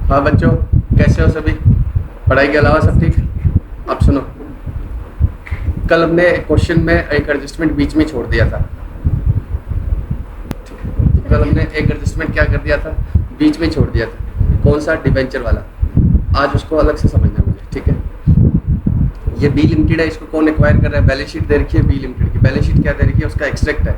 हाँ बच्चों, कैसे हो सभी? पढ़ाई के अलावा सब ठीक? अब सुनो, कल हमने क्वेश्चन में एक एडजस्टमेंट बीच में छोड़ दिया था। तो कल हमने एक एडजस्टमेंट क्या कर दिया था, बीच में छोड़ दिया था। कौन सा? डिबेंचर वाला। आज उसको अलग से समझना मुझे, ठीक है? ये बी लिमिटेड है, इसको कौन एक्वायर कर रहा है? बैलेंस शीट दे रखी है बी लिमिटेड की। बैलेंस शीट क्या दे रखी है? उसका एक्सट्रैक्ट है।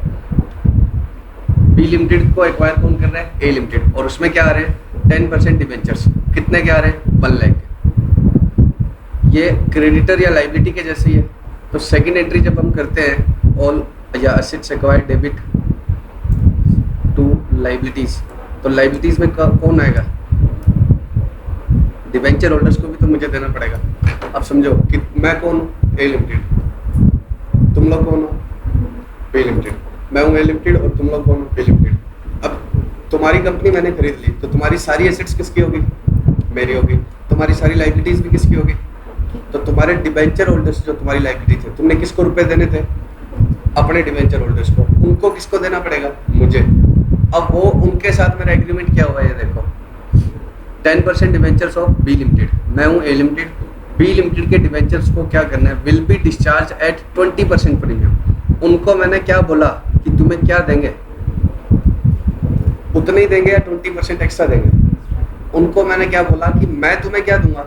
बी लिमिटेड को एक्वायर कौन कर रहा है? ए लिमिटेड। और उसमें क्या आ रहे हैं? 10% डिबेंचर्स। कितने के आ रहे हैं? 1 लाख। ये क्रेडिटर या लाइबिलिटी के जैसे ही है। तो सेकंड एंट्री जब हम करते हैं, ऑल या assets acquired debit to liabilities, तो लाइबिलिटीज में कौन आएगा? डिबेंचर होल्डर्स को भी तो मुझे देना पड़ेगा। अब समझो कि मैं कौन हूँ? A limited. तुम लोग कौन हो? B limited. मैं हूँ ए लिमिटेड और तुम लोग कौन हो? B limited. अब तुम्हारी कंपनी मैंने खरीद ली, तो तुम्हारी सारी एसेट्स किसकी होगी? मेरी होगी। तुम्हारी सारी लाइबिलिटीज भी किसकी होगी? तो तुम्हारे डिबेंचर होल्डर्स जो तुम्हारी लाइबिलिटी थे, तुमने किसको रुपए देने थे? अपने डिबेंचर होल्डर्स को। उनको किसको देना पड़ेगा? मुझे। अब वो उनके साथ मेरा एग्रीमेंट क्या हुआ है? ये देखो, 10% डिबेंचर्स ऑफ बी लिमिटेड। मैं हूँ ए लिमिटेड। बी लिमिटेड के डिबेंचर्स को क्या करना है? Will be discharge at 20% premium. उनको मैंने क्या बोला कि तुम्हें क्या देंगे? उतने ही देंगे या 20% एक्स्ट्रा देंगे? उनको मैंने क्या बोला कि मैं तुम्हें क्या दूंगा?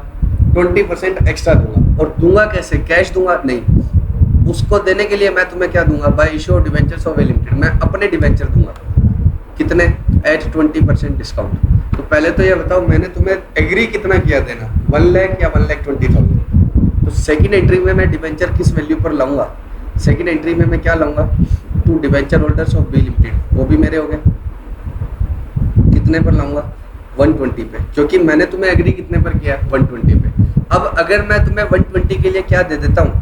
20% एक्स्ट्रा दूंगा। और दूंगा कैसे? कैश दूंगा? नहीं। उसको देने के लिए मैं तुम्हें क्या दूंगा? By issue of debentures of A limited. मैं अपने डिबेंचर दूंगा। कितने? At 20% discount. तो पहले तो ये बताओ, मैंने तुम्हें एग्री कितना किया देना? 1 लाख या 1,20,000? तो सेकंड एंट्री में मैं डिबेंचर किस वैल्यू पर लाऊंगा? सेकंड एंट्री में मैं क्या लाऊंगा? To debenture holders of B limited, वो भी मेरे हो गए। कितने पर लाऊंगा? 120 पे, क्योंकि मैंने तुम्हें एग्री कितने पर किया? 120 पे। अब अगर मैं तुम्हें 120 के लिए क्या दे देता हूँ?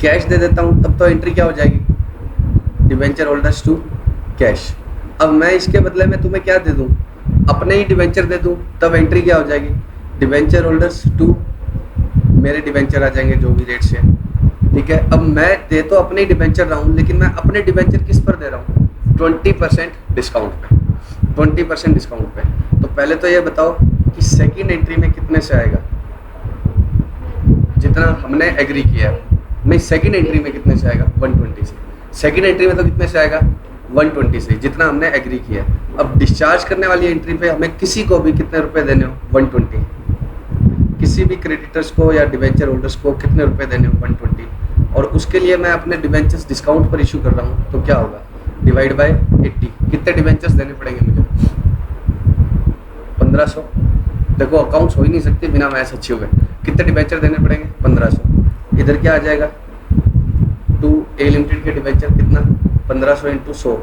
कैश दे देता हूँ, तब तो एंट्री क्या हो जाएगी? Debenture holders to cash. अब मैं इसके बदले में तुम्हें क्या दे दूँ? अपने ही डिबेंचर दे दूँ, तब एंट्री क्या हो जाएगी? डिबेंचर होल्डर्स टू मेरे डिबेंचर आ जाएंगे जो भी रेट से, ठीक है? अब मैं दे तो अपने ही डिबेंचर रहा हूँ, लेकिन मैं अपने डिबेंचर किस पर दे रहा हूँ? 20% डिस्काउंट पे। 20% डिस्काउंट पे। तो पहले तो ये बताओ कि सेकंड एंट्री में कितने से आएगा? जितना हमने एग्री किया है। नहीं, सेकंड एंट्री में कितने से आएगा? 120 से। सेकंड एंट्री में तो कितने से आएगा? 120 से, जितना हमने एग्री किया है। अब डिस्चार्ज करने वाली एंट्री पे हमें किसी को भी कितने रुपए देने हो? 120। किसी भी क्रेडिटर्स को या डिबेंचर होल्डर्स को कितने रुपए देने हो? 120। और उसके लिए मैं अपने डिबेंचर्स डिस्काउंट पर इशू कर रहा हूँ, तो क्या होगा? Divide by 80। कितने डिबेंचर्स देने पड़ेंगे मुझे? 1500। देखो, अकाउंट्स हो ही नहीं सकते बिना मैथ्स अच्छे हुए। कितने डिबेंचर देने पड़ेंगे? 1500। इधर क्या आ जाएगा? टू ए लिमिटेड के डिबेंचर कितना? 1500 इंटू 100,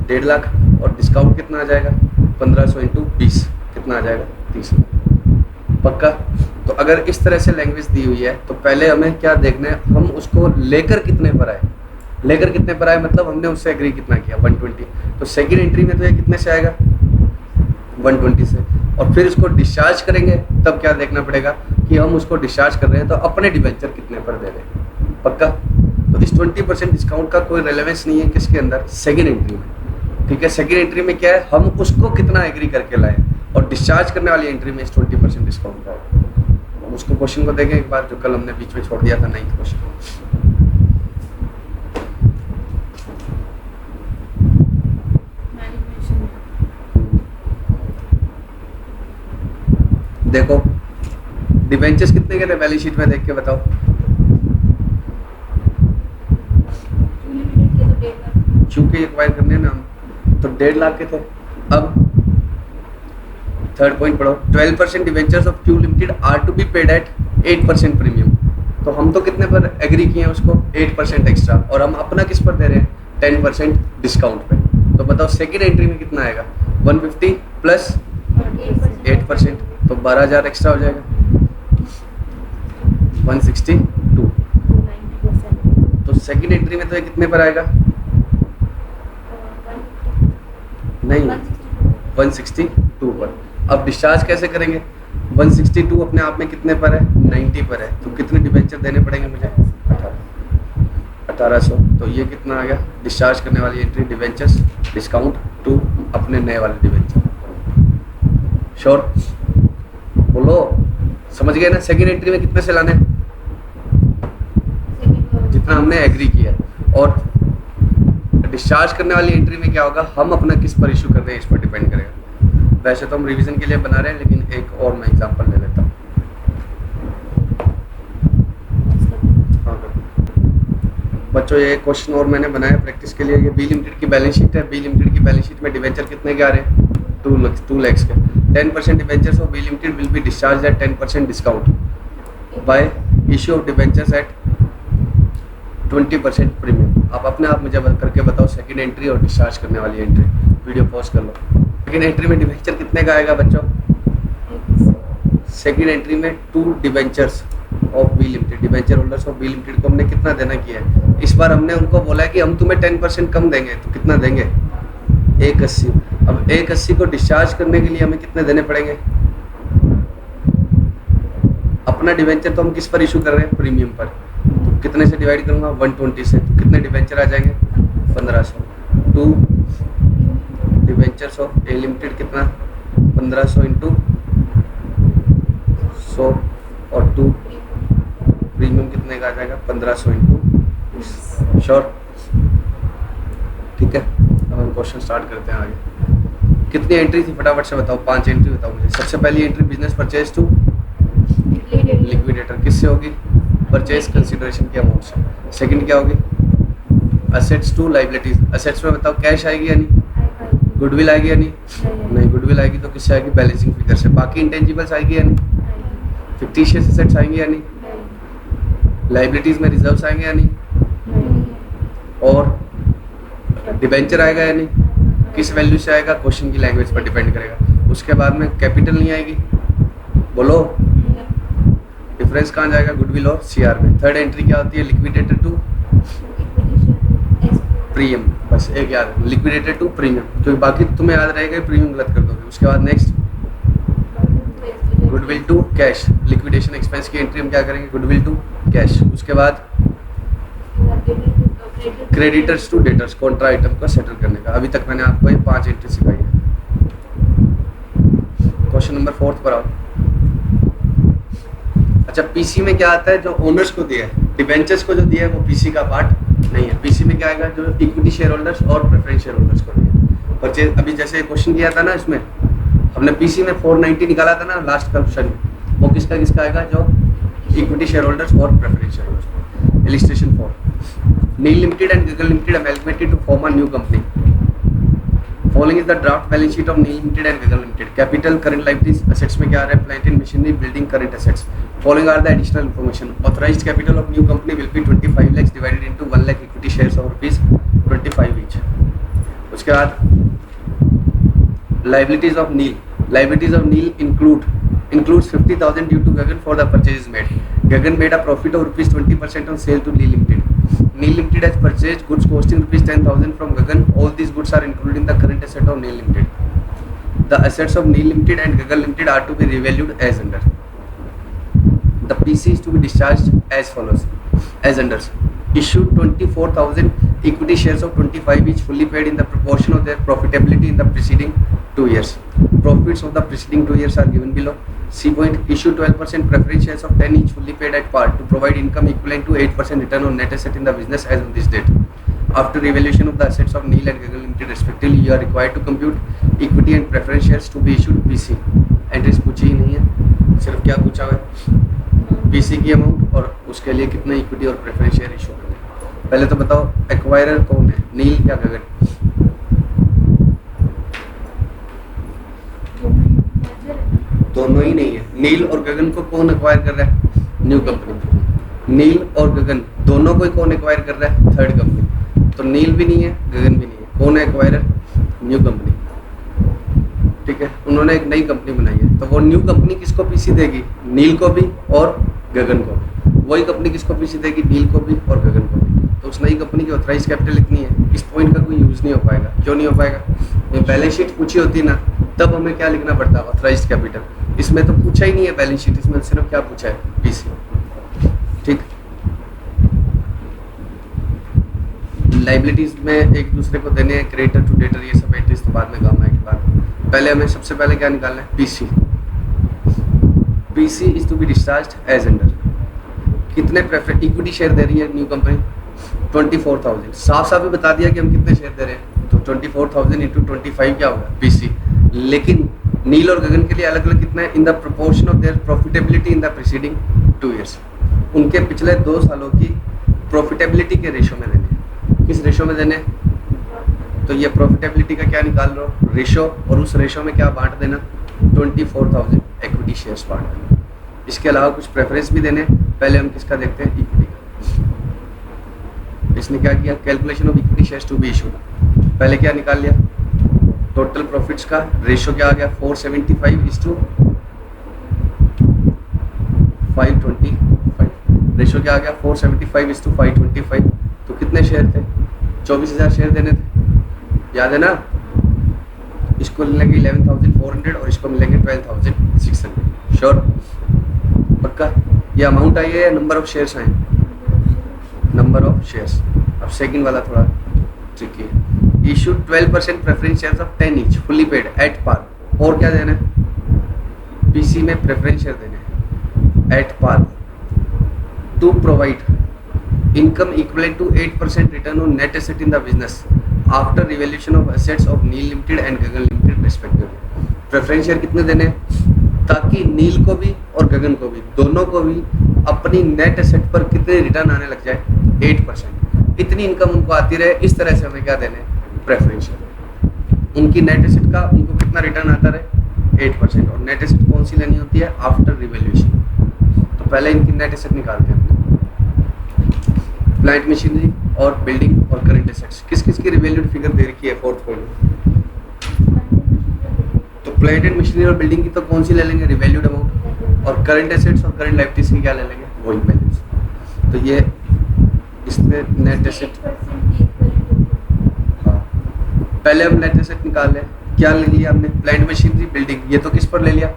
1.5 लाख। और डिस्काउंट कितना आ जाएगा? 1500 इंटू 20, कितना आ जाएगा? 30 लाख। पक्का? तो अगर इस तरह से लैंग्वेज दी हुई है, तो पहले हमें क्या देखना है? हम उसको लेकर कितने पर आए? लेकर कितने पर आए मतलब हमने उससे एग्री कितना किया? 120। तो सेकंड एंट्री में तो ये कितने से आएगा? 120 से। और फिर उसको डिस्चार्ज करेंगे, तब क्या देखना पड़ेगा कि हम उसको डिस्चार्ज कर रहे हैं तो अपने डिबेंचर कितने पर दे रहे हैं। पक्का? तो इस 20% डिस्काउंट का कोई रेलेवेंस नहीं है किसके अंदर? सेकंड एंट्री में, ठीक है? सेकंड एंट्री में क्या है? हम उसको कितना एग्री करके लाए, और डिस्चार्ज करने वाली एंट्री में इस 20% डिस्काउंट का है। हम उसको क्वेश्चन को देखें एक बार, जो कल हमने बीच में छोड़ दिया था, 9th क्वेश्चन। देखो, डिबेंचर्स कितने के थे बैलेंस शीट में? देख के बताओ। क्योंकि एक्वायर करने ना, तो 1.5 लाख के थे। अब थर्ड पॉइंट पढ़ो। 12% debentures of Q limited are to be paid at 8% premium. तो हम तो कितने पर एग्री किए हैं उसको? 8% एक्स्ट्रा। और हम अपना किस पर दे रहे हैं? 10% डिस्काउंट पे। तो बताओ सेकेंड एंट्री में कितना आएगा? 150 प्लस 8%, तो 12,000 एक्स्ट्रा हो जाएगा। 162। तो सेकंड एंट्री में तो ये कितने पर आएगा? नहीं, 162 पर। अब डिस्चार्ज कैसे करेंगे? 162 अपने आप में कितने पर है? 90 पर है। तो कितने डिबेंचर देने पड़ेंगे मुझे? 1800। तो ये कितना आ गया? डिस्चार्ज करने वाली एंट्री डिबेंचर्स डिस्काउंट टू अपने नए वाले डिबेंचर। श्योर? बोलो, समझ गए ना? सेकंड एंट्री में कितने से लाने हैं? जितना हमने एग्री किया। और डिस्चार्ज करने वाली एंट्री में क्या होगा, हम अपना किस पर इशू कर रहे हैं इस पर डिपेंड करेगा। वैसे तो हम रिवीजन के लिए बना रहे हैं, लेकिन एक और मैं एग्जांपल ले लेता हूँ। बच्चों ये क्वेश्चन और मैंने बनाया प्रैक्टिस के लिए। ये बी लिमिटेड की बैलेंस शीट है। बी लिमिटेड की बैलेंस शीट में डिवेंचर कितने के आ रहे हैं? 2 lakhs के। 10% debentures of B limited will be discharge at 10% discount by issue of debentures at 20% premium. आप अपने आप मुझे करके बताओ सेकंड एंट्री और डिस्चार्ज करने वाली एंट्री। वीडियो पॉज कर लो। सेकंड एंट्री में डिवेंचर कितने का आएगा बच्चों? सेकंड एंट्री में 2 debentures of B limited, debenture holders of B limited को हमने कितना देना किया है? इस बार हमने उनको बोला है कि हम तुम्हें 10% कम देंगे, तो कितना देंगे? 180। अब 180 को डिस्चार्ज करने के लिए हमें कितने देने पड़ेंगे? अपना डिवेंचर तो हम किस पर इशू कर रहे हैं? प्रीमियम पर। तो कितने से डिवाइड करूंगा? 120 से। तो कितने डिवेंचर आ जाएंगे? 1500। 2 डिवेंचर्स ऑफ ए लिमिटेड कितना? 1500 इंटू 100 और 2 प्रीमियम कितने का आ जाएगा? 1500 इंटू। श्योर? ठीक है, अब हम क्वेश्चन स्टार्ट करते हैं आगे। कितनी एंट्री थी फटाफट से बताओ, 5 एंट्री बताओ मुझे। सबसे पहली entry business purchase to liquidator, किससे होगी? परचेज कंसिडरेशन के अमाउंट से। सेकंड क्या होगी? Assets to liabilities. असेट्स में बताओ कैश आएगी या नहीं? गुडविल आएगी या नहीं? नहीं, गुडविल आएगी तो किससे आएगी? बैलेंसिंग फिगर से। बाकी इंटेंजिबल्स आएगी या नहीं? फिक्टिशियस एसेट्स आएंगे या नहीं? लायबिलिटीज में रिजर्व्स आएंगे या नहीं? और डिबेंचर आएगा या नहीं? किस वैल्यू से आएगा? क्वेश्चन की लैंग्वेज पर डिपेंड करेगा। उसके बाद में कैपिटल नहीं आएगी, बोलो। डिफरेंस कहाँ जाएगा? गुडविल और सीआर में। थर्ड एंट्री क्या होती है? Liquidator to premium. बस एक याद, लिक्विडेटर टू प्रीमियम, क्योंकि बाकी तुम्हें याद रहेगा, प्रीमियम गलत कर दोगे। उसके बाद next goodwill to cash. Liquidation expense की एंट्री हम क्या करेंगे? Goodwill to cash. उसके बाद creditors to debtors, contra item को सेटल करने का। अभी तक मैंने आपको ये 5 एंट्री सिखाई है। क्वेश्चन नंबर 4 पर आओ। अच्छा, पीसी में क्या आता है? जो ओनर्स को दिया है, डिबेंचर्स को जो दिया है वो पीसी का पार्ट नहीं है। पीसी में क्या आएगा? जो इक्विटी शेयर होल्डर्स और प्रेफरेंस शेयर होल्डर्स को दिया परचेज। अभी जैसे क्वेश्चन किया था ना, इसमें हमने पीसी में 490 निकाला था ना लास्ट क्वेश्चन में, वो किसका किसका आएगा? जो इक्विटी शेयर होल्डर्स और preference share holders. Illustration 4, Neel limited and Gagan limited amalgamated to form a new company. Following is the draft balance sheet of Neel limited and Gagan limited. Capital, current liabilities, assets में क्या आ रहा है? Plant and machinery, building, current assets. Following are the additional information. Authorized capital of new company will be 25 lakhs divided into 1 lakh equity shares of rupees 25 each. उसके बाद liabilities of nil. Liabilities of nil includes 50,000 due to Gagan for the purchases made. Gagan made a profit of rupees 20% on sale to Neil Limited. Neil Limited has purchased goods costing rupees 10,000 from Gagan. All these goods are included in the current asset of Neil Limited. The assets of Neil Limited and Gagan Limited are to be revalued as under. The PC is to be discharged as follows. As under. Issued 24,000 equity shares of 25 each, fully paid in the proportion of their profitability in the preceding 2 years. Profits of the preceding 2 years are given below. C point, issue 12% preference shares of 10 each, fully paid at par, to provide income equivalent to 8% return on net asset in the business as on this date. After revaluation of the assets of Neil and Gagan Limited respectively, you are required to compute equity and preference shares to be issued PC. Entries पूछी ही नहीं है, सिर्फ क्या पूछा हुआ है? PC की amount और उसके लिए कितने इक्विटी और प्रेफरेंस शेयर इशू करने। पहले तो बताओ एक्वायरर कौन है, नील या गगन? दोनों ही नहीं है। नील और गगन को कौन एक्वायर कर रहा है? New company. नील और गगन दोनों को कौन एक्वायर कर रहा है? Third company. तो नील भी नहीं है, गगन भी नहीं है। कौन है एक्वायरर? New company. ठीक है, उन्होंने एक नई कंपनी बनाई है, तो वो न्यू कंपनी किसको पीसी देगी? नील को भी और गगन को भी। वही कंपनी किसको पीसी देगी? नील को भी और गगन को भी। तो उस नई कंपनी की ऑथराइज कैपिटल इतनी है। इस पॉइंट का कोई यूज नहीं हो पाएगा। क्यों नहीं हो पाएगा? बैलेंस शीट पूछी होती ना, तब हमें क्या लिखना पड़ता है? Authorise capital. इसमें तो पूछा ही नहीं है बैलेंस शीट, इसमें सिर्फ क्या पूछा है? पीसी। ठीक, लाइबिलिटीज में एक दूसरे को देने हैं, क्रेडिटर टू डेटर, ये सब एंट्रीज तो बाद में काम आएगी। बाद पहले हमें सबसे पहले क्या निकालना है? PC. PC is to be discharge as under. कितने प्रेफरेंस इक्विटी शेयर दे रही है न्यू कंपनी? 24,000। साफ साफ ही बता दिया कि हम कितने शेयर दे रहे हैं, तो 24,000 इंटू 25 क्या होगा? पीसी। लेकिन नील और गगन के लिए अलग अलग कितना है? In the proportion of their profitability in the preceding 2 years। उनके पिछले 2 सालों की प्रॉफिटेबिलिटी के रेशो में देने। किस रेशो में देने? तो ये प्रॉफिटेबिलिटी का क्या निकाल रहे हो? रेशो, और उस रेशो में क्या बांट देना? 24,000 इक्विटी शेयर्स बांट देना। इसके अलावा कुछ प्रेफरेंस भी देने। पहले हम किसका देखते हैं? इक्विटी का। इसने क्या किया? Calculation of equity shares to be issued. पहले क्या निकाल लिया? टोटल प्रॉफिट्स का रेशो क्या आ गया? 475:525। रेशो क्या आ गया? 475:525। तो कितने शेयर थे? 24,000 शेयर देने थे, याद है ना? इसको मिलेंगे 11,400 और इसको मिलेंगे 12,600। श्योर? पक्का? ये अमाउंट आई है या नंबर ऑफ शेयर्स आए? Number of shares. अब सेकंड वाला थोड़ा ट्रिकी है। Issued 12% preference shares of 10 each fully paid at par. और क्या देना है? पीसी में प्रेफरेंस शेयर देने हैं at par to provide income equivalent to 8% return on net asset in the business after revaluation of assets of Neel limited and Gagan limited respectively. Preference share कितने देने हैं? ताकि नील को भी और गगन को भी, दोनों को भी अपनी नेट एसेट पर कितने रिटर्न आने लग जाए? 8%। इतनी इनकम उनको आती रहे। इस तरह से हमें क्या देने? Preference share. उनकी नेट एसेट का उनको कितना रिटर्न आता रहे? 8%। और नेट एसेट कौन सी लेनी होती है? After revaluation. तो पहले इनकी नेट एसेट निकालते हैं। प्लांट मशीनरी और बिल्डिंग और करंट एसेट्स किस किस की रिवैल्यूड फिगर दे रखी है? 4th point. तो प्लांट एंड मशीनरी और बिल्डिंग की तो कौन सी ले लेंगे? Revalued amount. और करंट एसेट्स और करंट लायबिलिटीज की क्या ले लेंगे? वही वैल्यूज। तो ये इसमें नेट एसेट, हाँ पहले हम नेट एसेट निकाल लें। क्या ले लिया हमने? Plant machinery building. ये तो किस पर ले लिया?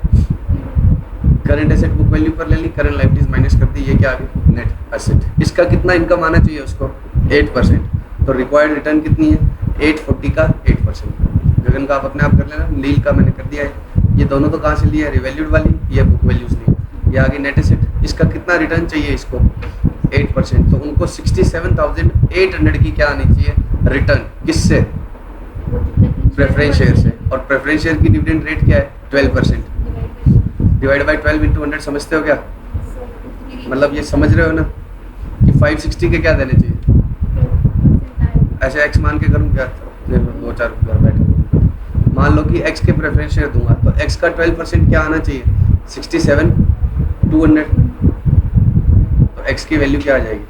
करंट एसेट बुक वैल्यू पर ले ली, करंट लायबिलिटीज माइनस कर दी, ये क्या आ गई? Net asset. इसका कितना इनकम आना चाहिए उसको? 8%। तो रिक्वायर्ड रिटर्न कितनी है? 840 का 8%। गगन का आप अपने आप कर लेना, नील का मैंने कर दिया है। ये दोनों तो कहाँ से लिया है? रिवैल्यूड वाली, ये बुक वैल्यूज ली। ये आगे नेट एसेट। इसका कितना रिटर्न चाहिए इसको? 8%। तो उनको 67,800 की क्या आनी चाहिए? रिटर्न। किससे? प्रेफरेंस शेयर से। और प्रेफरेंस शेयर की डिविडेंड रेट क्या है? 12%। डिवाइड बाई 12 इंटू 100 समझते हो क्या? मतलब ये समझ रहे हो ना कि 560 के क्या देने चाहिए? ऐसे x मान के करूँ क्या? 2-4 घर बैठे मान लो कि x के प्रेफरेंस शेयर दूंगा, तो x का 12% क्या आना चाहिए? 67,200। तो x की वैल्यू क्या आ जाएगी?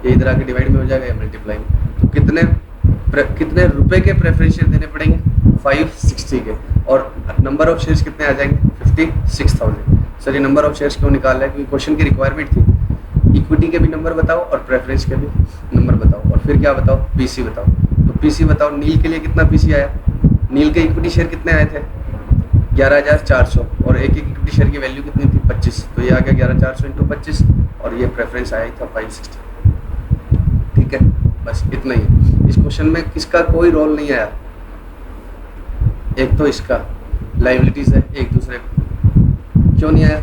ये इधर आके डिवाइड में हो जाएगा या मल्टीप्लाई में। तो कितने रुपए के प्रेफरेंस शेयर देने पड़ेंगे? 560 के। और नंबर ऑफ शेयर्स कितने आ जाएंगे? 56,000। सर ये नंबर ऑफ शेयर्स क्यों निकाल रहा है? क्योंकि क्वेश्चन की रिक्वायरमेंट थी। इक्विटी के भी नंबर बताओ और प्रेफरेंस के भी नंबर बताओ, और फिर क्या बताओ? पीसी बताओ। तो पीसी बताओ, नील के लिए कितना पीसी आया? नील के इक्विटी शेयर कितने आए थे? 11,400। और एक इक्विटी शेयर की वैल्यू कितनी थी? 25। तो ये आ गया 11,400 इंटू 25। और ये प्रेफरेंस आया था 560। ठीक है, बस इतना ही। इस क्वेश्चन में किसका कोई रोल नहीं आया? एक तो इसका लायबिलिटीज है, एक दूसरे क्यों नहीं आया?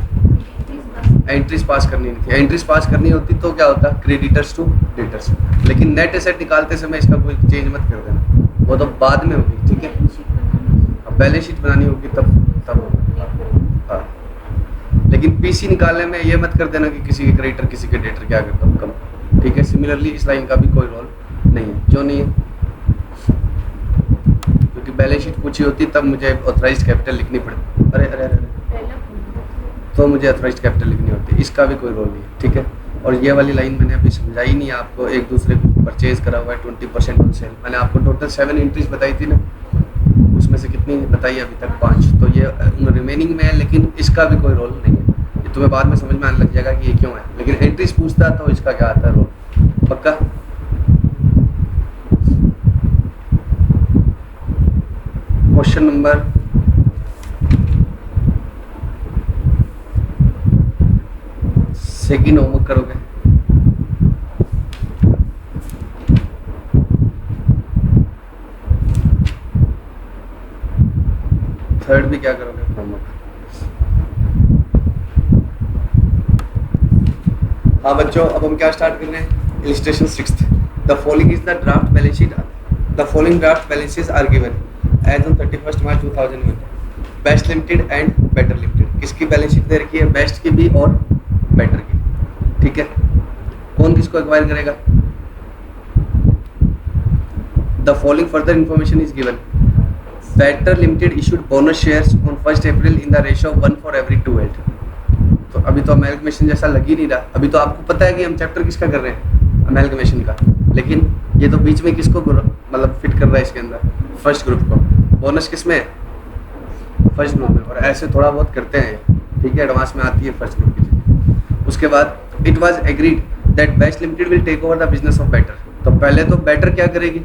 एंट्रीज पास करनी नहीं थी। एंट्रीज पास करनी होती तो क्या होता? Creditors to debtors. लेकिन नेट एसेट निकालते समय इसका कोई चेंज मत कर देना, वो तो बाद में होगी। ठीक है, अब बैलेंस शीट बनानी होगी तब हाँ। लेकिन पीसी निकालने में ये मत कर देना कि किसी के क्रेडिटर किसी के डेटर क्या करता हूँ कम। ठीक है, सिमिलरली इस लाइन का भी कोई रोल नहीं है। क्यों नहीं है? क्योंकि बैलेंस शीट पूछी होती तब मुझे ऑथराइज्ड कैपिटल लिखनी पड़ती। अरे अरे अरे तो मुझे ऑथराइज्ड कैपिटल लिखनी होती है। इसका भी कोई रोल नहीं है। ठीक है, और ये वाली लाइन मैंने अभी समझाई नहीं आपको। एक दूसरे को परचेज करा हुआ है 20% ऑन सेल। मैंने आपको टोटल 7 एंट्रीज बताई थी ना, उसमें से कितनी बताई अभी तक? 5। तो ये रिमेनिंग में है, लेकिन इसका भी कोई रोल नहीं है। ये तुम्हें बाद में समझ में आने लग जाएगा कि ये क्यों है। लेकिन एंट्रीज पूछता तो इसका क्या आता है रोल? पक्का? क्वेश्चन नंबर 2 होमवर्क करोगे? थर्ड भी क्या करोगे होमवर्क? हाँ बच्चों, अब हम क्या स्टार्ट कर रहे हैं? Illustration 6th। The following is the draft balance sheet. The following draft balances are given as on 31 March 2001। Best limited and better limited, किसकी बैलेंस शीट दे रखी है? बेस्ट की भी और बेटर की। ठीक है, कौन किसको एक्वायर करेगा? The following further information is given. Better limited issued bonus shares on 1 April in the ratio 1 for every 2 held। तो अभी तो अमेलगमेशन जैसा लग ही नहीं रहा। अभी तो आपको पता है कि हम चैप्टर किसका कर रहे हैं? अमेलगमेशन का। लेकिन ये तो बीच में किसको मतलब फिट कर रहा है इसके अंदर? फर्स्ट ग्रुप को। बोनस किस में है? फर्स्ट ग्रुप में। और ऐसे थोड़ा बहुत करते हैं, ठीक है, एडवांस में आती है फर्स्ट ग्रुप की चीज़ें। उसके बाद it was agreed that best limited will take over the business of better. तो पहले तो बेटर क्या करेगी?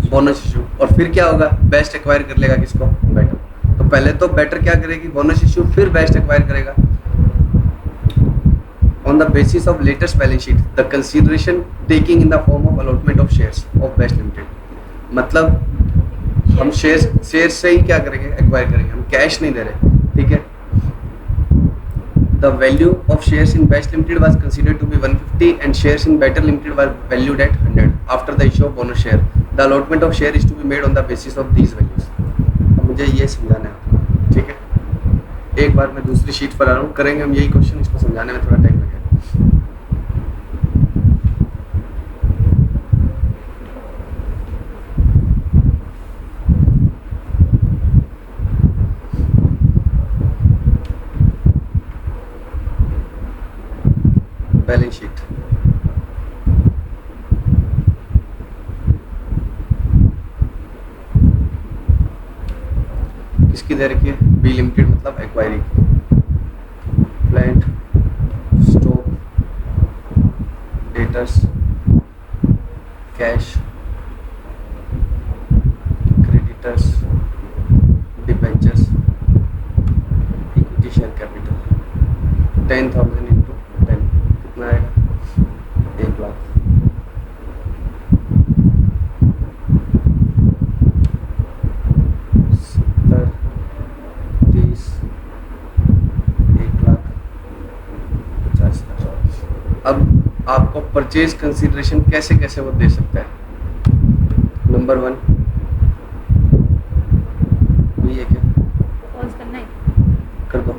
Bonus issue. और फिर क्या होगा? बेस्ट एक्वायर कर लेगा किसको? बेटर। तो पहले तो बेटर क्या करेगी? बोनस इशू, फिर बेस्ट एक्वायर करेगा। On the basis of latest balance sheet the consideration taking in the form of allotment of shares of best limited. मतलब हम शेयर से ही क्या करेंगे? एक्वायर करेंगे, हम कैश नहीं दे रहे। ठीक है। The value of shares in best limited was considered to be 150 and shares in better limited were valued at 100 after the issue of bonus share. The allotment of share is to be made on the basis of these values. अब मुझे ये समझाना है आपको, ठीक है। एक बार मैं दूसरी शीट पर आ रहा हूँ, करेंगे हम यही क्वेश्चन, इसको समझाने में थोड़ा टाइम लगेगा। बैलेंस शीट किसकी दे रखी है? बी लिमिटेड, मतलब एक्वायरी की। Plant, stock, debtors, cash, creditors, debentures, equity share capital. 10,000 into 10 कितना आएगा? 1 लाख। अब आपको परचेज कंसीडरेशन कैसे कैसे वो दे सकता है? नंबर 1 ये क्या करना है? कर दो।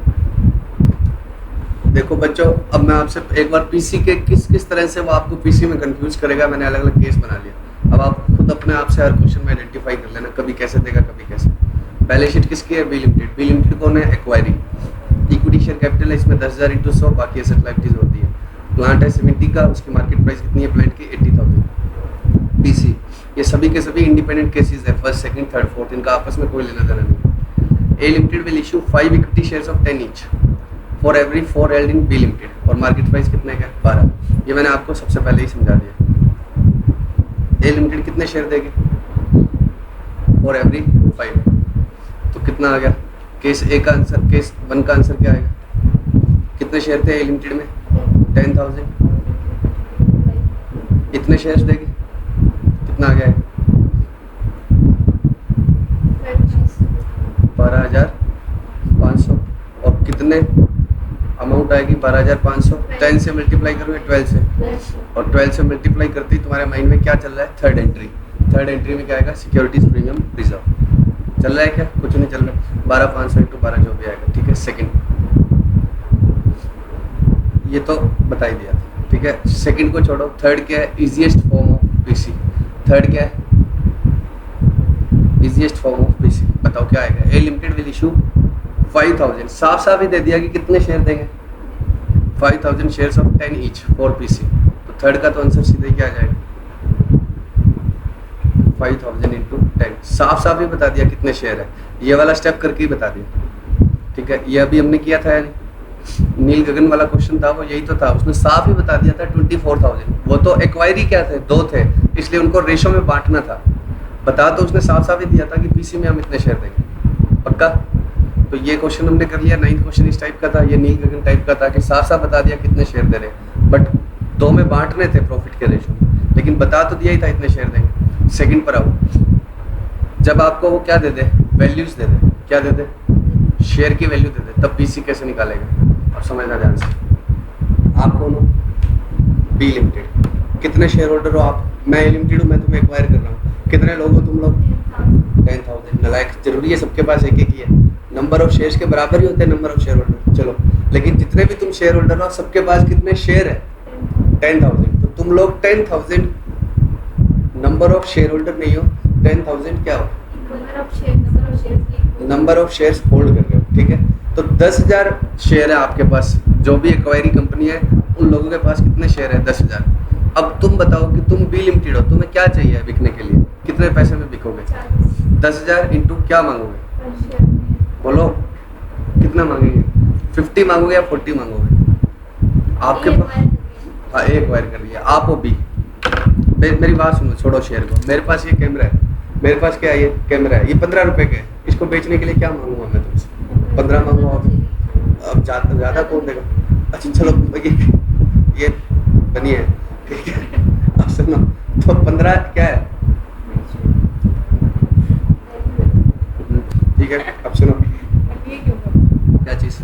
देखो बच्चों, अब मैं आपसे एक बार पीसी के किस तरह से वो आपको पीसी में कंफ्यूज करेगा, मैंने अलग अलग केस बना लिया। अब आप खुद अपने आप से हर क्वेश्चन में आइडेंटिफाई कर लेना, कभी कैसे देगा कभी कैसे। बैलेंस शीट किसकी है? B limited. बी लिमिटेड कौन है? एक्वायरी। इक्विटी शेयर कैपिटल है, इसमें 10,000 इंटू 100, बाकी एसेट लायबिलिटीज होती है। प्लांट है 70 का, उसकी मार्केट प्राइस कितनी है प्लांट की? 80,000। पीसी, ये सभी के सभी इंडिपेंडेंट केसेस है, फर्स्ट, सेकंड, थर्ड, फोर्थ, इनका आपस में कोई लेना देना नहीं। A limited will issue 5 equity shares of 10 each for every 4 held in B limited, और मार्केट प्राइस कितने का? 12। ये मैंने आपको सबसे पहले ही समझा दिया। ए लिमिटेड कितने शेयर देगी? For every 5। तो कितना आ गया? केस ए का आंसर, केस 1 का आंसर क्या आएगा? कितने शेयर थे ए लिमिटेड में? 10,000। इतने शेयर्स देगी, कितना आ गया है? 12,500। और कितने अमाउंट आएगी? 12,500 10 से मल्टीप्लाई करोगे 12 से, और 12 से मल्टीप्लाई करते ही तुम्हारे माइंड में क्या चल रहा है? Third entry. थर्ड एंट्री में क्या आएगा? Securities premium reserve. चल रहा है क्या? कुछ नहीं चल रहा। 12,500 इंटू 12 जो भी आएगा, ठीक है। सेकंड, ये तो बता ही दिया था, ठीक है। सेकंड को छोड़ो, थर्ड क्या है? Easiest form of PC. Third क्या है? Easiest form of PC. बताओ क्या आएगा? ए लिमिटेड विल इशू 5,000, साफ साफ ही दे दिया कि कितने शेयर देंगे? 5,000 shares of 10 each for PC. तो थर्ड का तो आंसर सीधे क्या आ जाएगा? 5,000 इंटू 10। साफ साफ ही बता दिया कितने शेयर है, ये वाला स्टेप करके ही बता दिया, ठीक है। ये अभी हमने किया था यानी नील गगन वाला क्वेश्चन था, वो यही तो था, उसमें साफ ही बता दिया था 24,000। वो तो एक्वायरी क्या थे? 2 थे, इसलिए उनको रेशो में बांटना था। बता तो उसने साफ साफ ही दिया था कि पीसी में हम इतने शेयर देंगे, पक्का। तो ये क्वेश्चन हमने कर लिया। 9th क्वेश्चन इस टाइप का था, ये नील गगन टाइप का था कि साफ साफ बता दिया कितने शेयर दे रहे, बट 2 में बांटने थे प्रॉफिट के रेशो, लेकिन बता तो दिया ही था इतने शेयर देंगे। सेकंड पर आओ, जब आपको वो क्या दे दे? वैल्यूज दे दे। क्या दे दे? शेयर की वैल्यू दे दे, तब पीसी कैसे निकालेगा? अब समझना ध्यान से। आप कौन हो? B limited. कितने शेयर होल्डर हो आप? मैं ए लिमिटेड हूँ, मैं तुम्हें एक्वायर कर रहा हूँ। कितने लोग हो तुम लोग? 10,000। नलायक, जरूरी है सबके पास एक एक ही है? नंबर ऑफ शेयर्स के बराबर ही होते हैं नंबर ऑफ शेयर होल्डर। चलो, लेकिन जितने भी तुम शेयर होल्डर हो सबके पास कितने शेयर है? 10,000। तो तुम लोग 10,000 नंबर ऑफ शेयर होल्डर नहीं हो, 10,000 क्या हो? नंबर ऑफ शेयर्स होल्ड कर रहे हो, ठीक है। तो 10,000 शेयर है आपके पास, जो भी एक्वायरी कंपनी है उन लोगों के पास कितने शेयर है? 10,000। अब तुम बताओ कि तुम बी लिमिटेड हो, तुम्हें क्या चाहिए बिकने के लिए? कितने पैसे में बिकोगे? 10,000 इंटू क्या मांगोगे? बोलो कितना मांगेंगे? 50 मांगोगे या 40 मांगोगे? आपके पास हाँ, एक एक्वायर कर लिया। आप हो बी। मेरी बात सुनो, छोड़ो शेयर को। मेरे पास ये कैमरा है, मेरे पास क्या है? ये कैमरा है, ये 15 रुपए का है। इसको बेचने के लिए क्या मांगूंगा मैं तुमसे? 15 मांगूंगा। अब ज्यादा कौन देगा? अच्छा चलो, ये बनी है, ठीक है। अब सुनो, तो 15 क्या है? ठीक है, अब सुनो। क्या चीज?